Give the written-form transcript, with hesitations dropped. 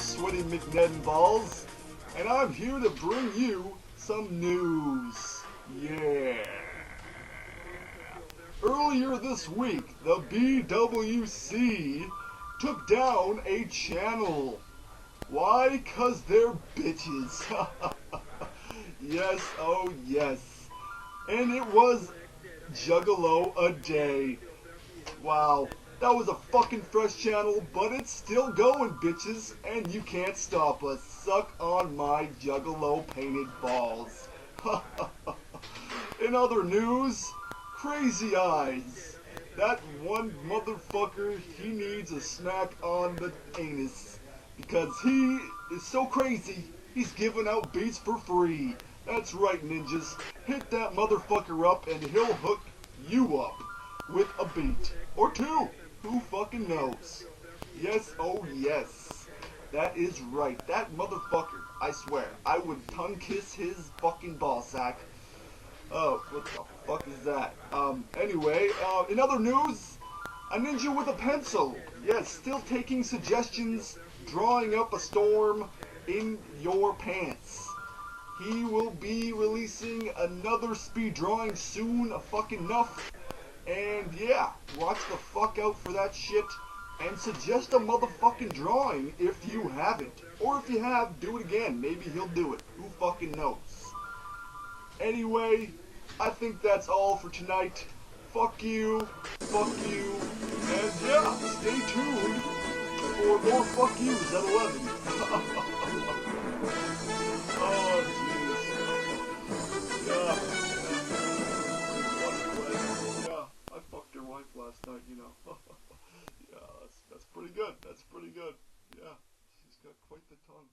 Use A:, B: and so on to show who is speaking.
A: Sweaty McNeddenballs, and I'm here to bring you some news. Yeah. Earlier this week, the BWC took down a channel. Why? 'Cause they're bitches. Yes, oh yes. And it was Juggalo a Day. Wow, that was a fucking fresh channel, but it's still going, bitches, and you can't stop us. Suck on my Juggalo painted balls. In other news, Crazy Eyes. That one motherfucker, he needs a smack on the anus. Because he is so crazy, he's giving out beats for free. That's right, ninjas. Hit that motherfucker up and he'll hook you up with a beat. Or two. Who fucking knows? Yes, oh yes. That is right. That motherfucker, I swear, I would tongue kiss his fucking ballsack. Oh, what the fuck is that? Anyway, in other news, a ninja with a pencil. Yes, still taking suggestions, drawing up a storm in your pants. He will be releasing another speed drawing soon, a fucking enough. And yeah, watch the fuck out for that shit. And suggest a motherfucking drawing if you haven't. Or if you have, do it again. Maybe he'll do it. Who fucking knows? Anyway, I think that's all for tonight. Fuck you, and yeah, stay tuned for more fuck yous at 11. Oh, jeez. Yeah. Yeah, I fucked your wife last night, you know. Yeah, that's pretty good. That's pretty good. Yeah, she's got quite the tongue.